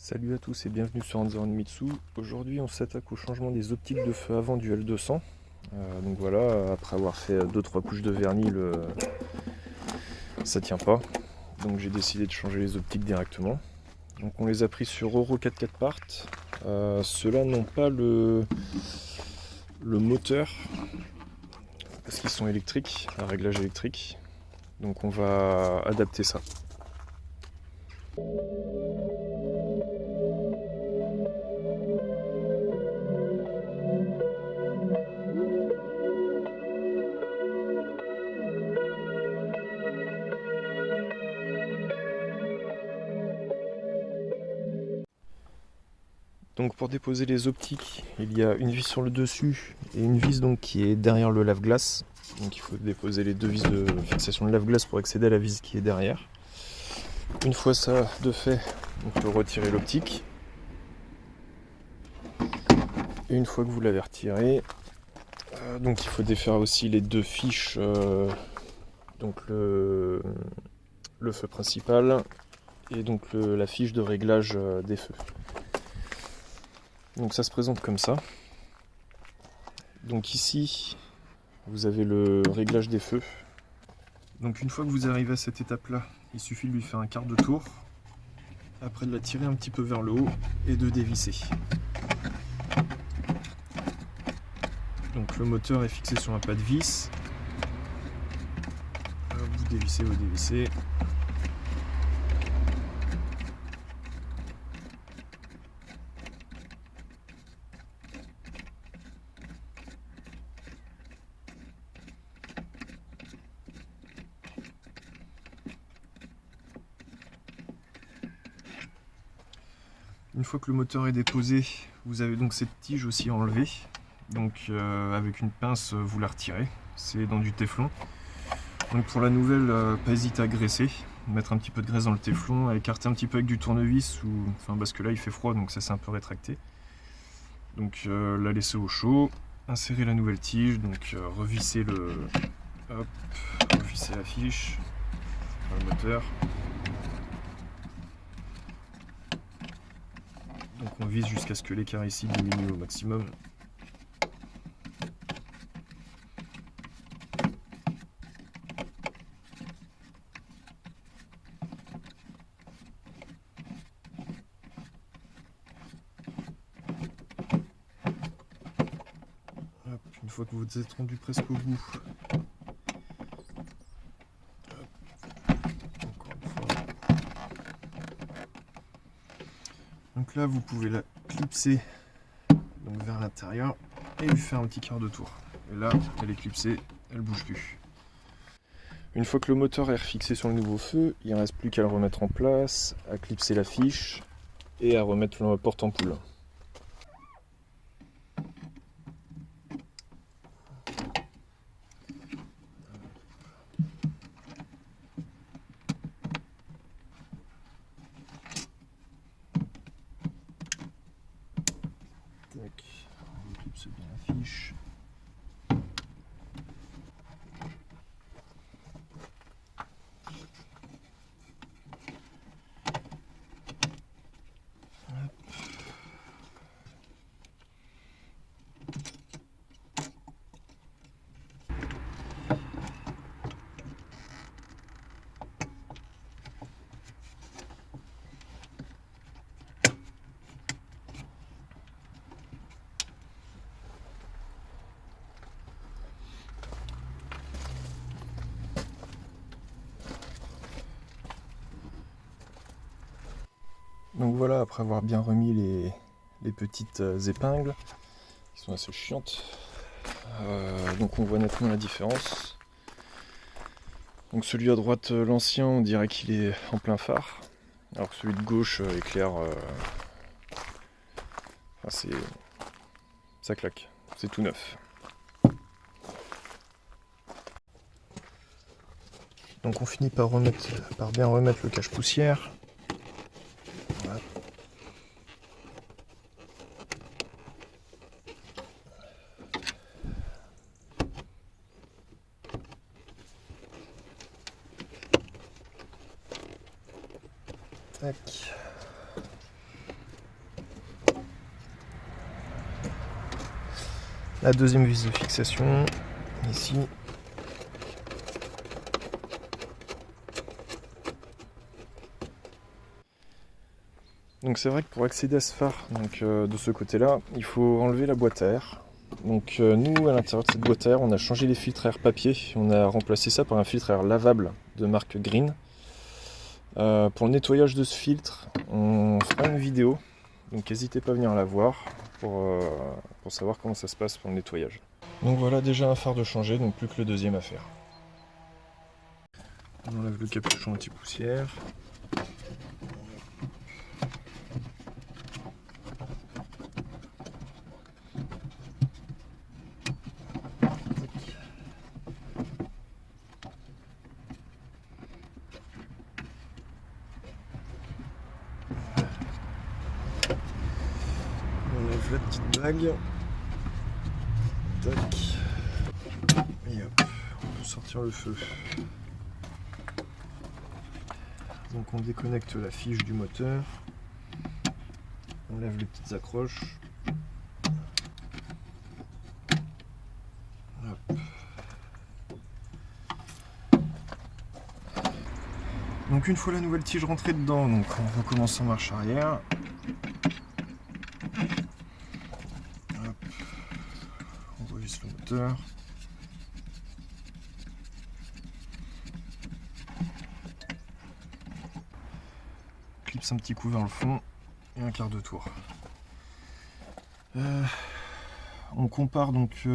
Salut à tous et bienvenue sur Hanzo Mitsu. Aujourd'hui on s'attaque au changement des optiques de feu avant du L200. Donc voilà, après avoir fait 2-3 couches de vernis, ça tient pas. Donc j'ai décidé de changer les optiques directement. Donc on les a pris sur Euro 4x4 Part. Ceux-là n'ont pas le moteur parce qu'ils sont électriques, à réglage électrique. Donc on va adapter ça. Donc pour déposer les optiques, il y a une vis sur le dessus et une vis donc qui est derrière le lave-glace. Donc il faut déposer les deux vis de fixation de lave-glace pour accéder à la vis qui est derrière. Une fois ça de fait, on peut retirer l'optique. Et une fois que vous l'avez retiré, donc il faut défaire aussi les deux fiches, donc le feu principal et donc la fiche de réglage des feux. Donc ça se présente comme ça. Donc ici, vous avez le réglage des feux. Donc une fois que vous arrivez à cette étape-là, il suffit de lui faire un quart de tour. Après de la tirer un petit peu vers le haut et de dévisser. Donc le moteur est fixé sur un pas de vis. Vous dévissez, vous dévissez. Une fois que le moteur est déposé, vous avez donc cette tige aussi à enlever. Donc avec une pince, vous la retirez. C'est dans du téflon. Donc pour la nouvelle, pas hésiter à graisser, mettre un petit peu de graisse dans le téflon, à écarter un petit peu avec du tournevis, parce que là il fait froid, donc ça s'est un peu rétracté. Donc la laisser au chaud, insérer la nouvelle tige, donc revisser revisser la fiche, le moteur. Donc on vise jusqu'à ce que l'écart ici diminue au maximum. Hop, une fois que vous êtes rendu presque au bout, encore une fois. Donc là vous pouvez la clipser donc vers l'intérieur et lui faire un petit quart de tour. Et là elle est clipsée, elle bouge plus. Une fois que le moteur est refixé sur le nouveau feu, il ne reste plus qu'à le remettre en place, à clipser la fiche et à remettre le porte-ampoule. On clipse bien la fiche. Donc voilà, après avoir bien remis les petites épingles, qui sont assez chiantes, donc on voit nettement la différence. Donc celui à droite, l'ancien, on dirait qu'il est en plein phare, alors que celui de gauche éclaire, ça claque, c'est tout neuf. Donc on finit par bien remettre le cache-poussière. Voilà. Tac. La deuxième vis de fixation, ici. Donc c'est vrai que pour accéder à ce phare, donc, de ce côté-là, il faut enlever la boîte à air. Donc nous, à l'intérieur de cette boîte à air, on a changé les filtres à air papier. On a remplacé ça par un filtre à air lavable de marque Green. Pour le nettoyage de ce filtre, on fera une vidéo. Donc n'hésitez pas à venir la voir pour savoir comment ça se passe pour le nettoyage. Donc voilà déjà un phare de changé, donc plus que le deuxième à faire. On enlève le capuchon anti-poussière. On enlève la petite bague. Tac. Et hop, on peut sortir le feu. Donc on déconnecte la fiche du moteur. On lève les petites accroches. Hop. Donc une fois la nouvelle tige rentrée dedans, donc on recommence en marche arrière. Hop. On revisse le moteur. Clipse un petit coup vers le fond et un quart de tour. On compare donc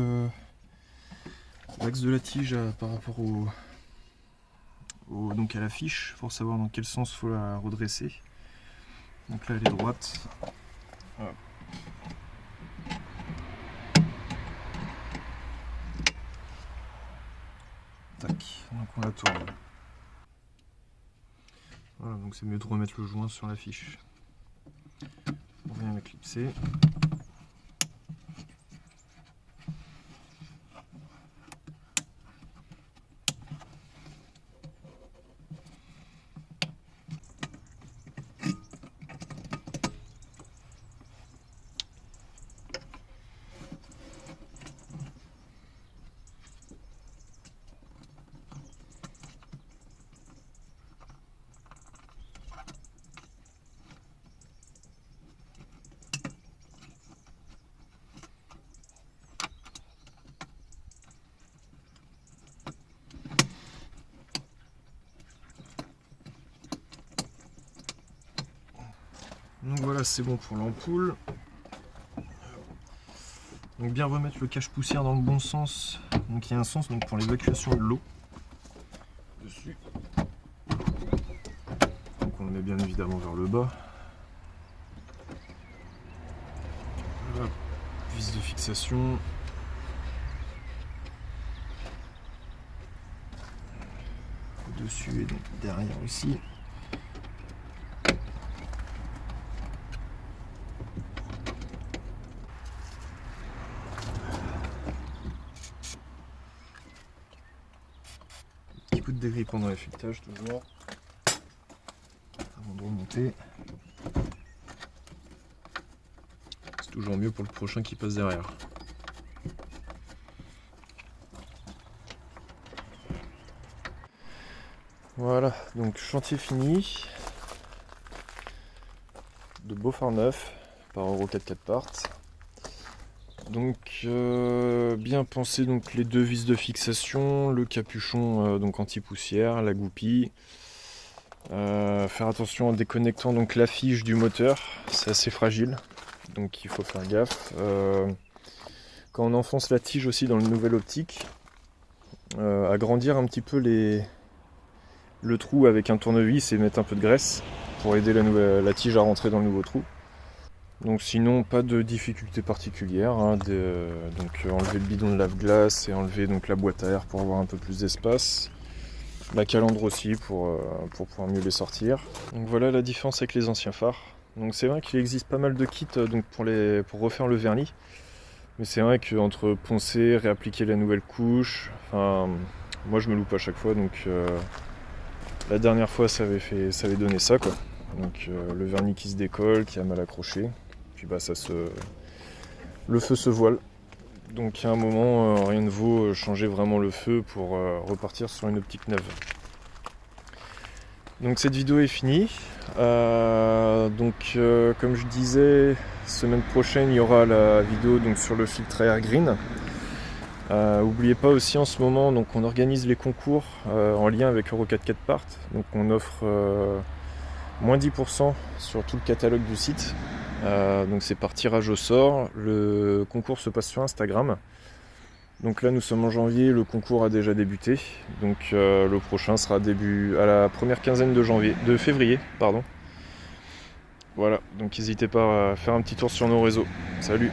l'axe de la tige par rapport donc à la fiche pour savoir dans quel sens il faut la redresser. Donc là elle est droite. Hop. Tac, donc on la tourne. Voilà, donc c'est mieux de remettre le joint sur la fiche. On vient la clipser. Donc voilà, c'est bon pour l'ampoule. Donc bien remettre le cache-poussière dans le bon sens. Donc il y a un sens donc pour l'évacuation de l'eau dessus. Donc on le met bien évidemment vers le bas. Hop, vis de fixation. Au-dessus et donc derrière aussi. Petit coup de dégrippant dans l'affûtage toujours. Avant de remonter. C'est toujours mieux pour le prochain qui passe derrière. Voilà, donc chantier fini. De beaux phares neufs par Euro 4x4 parts. Donc bien penser donc les deux vis de fixation, le capuchon donc anti-poussière, la goupille. Faire attention en déconnectant donc la fiche du moteur, c'est assez fragile, donc il faut faire gaffe. Quand on enfonce la tige aussi dans le nouvel optique, agrandir un petit peu le trou avec un tournevis et mettre un peu de graisse pour aider la tige à rentrer dans le nouveau trou. Donc sinon pas de difficulté particulière, hein, donc enlever le bidon de lave-glace et enlever donc la boîte à air pour avoir un peu plus d'espace. La calandre aussi pour pouvoir mieux les sortir. Donc voilà la différence avec les anciens phares. Donc c'est vrai qu'il existe pas mal de kits donc pour refaire le vernis. Mais c'est vrai qu'entre poncer, réappliquer la nouvelle couche, enfin moi je me loupe à chaque fois donc la dernière fois ça avait donné ça quoi. Donc le vernis qui se décolle, qui a mal accroché. Puis bah le feu se voile. Donc à un moment, rien ne vaut changer vraiment le feu pour repartir sur une optique neuve. Donc cette vidéo est finie. Comme je disais, semaine prochaine il y aura la vidéo donc, sur le filtre Air Green. N'oubliez pas aussi en ce moment, donc on organise les concours en lien avec Euro 4x4 Part. Donc on offre moins 10% sur tout le catalogue du site. Donc c'est par tirage au sort. Le concours se passe sur Instagram. Donc là nous sommes en janvier, le concours a déjà débuté. Donc le prochain sera à la première quinzaine de février. Voilà, donc n'hésitez pas à faire un petit tour sur nos réseaux. Salut!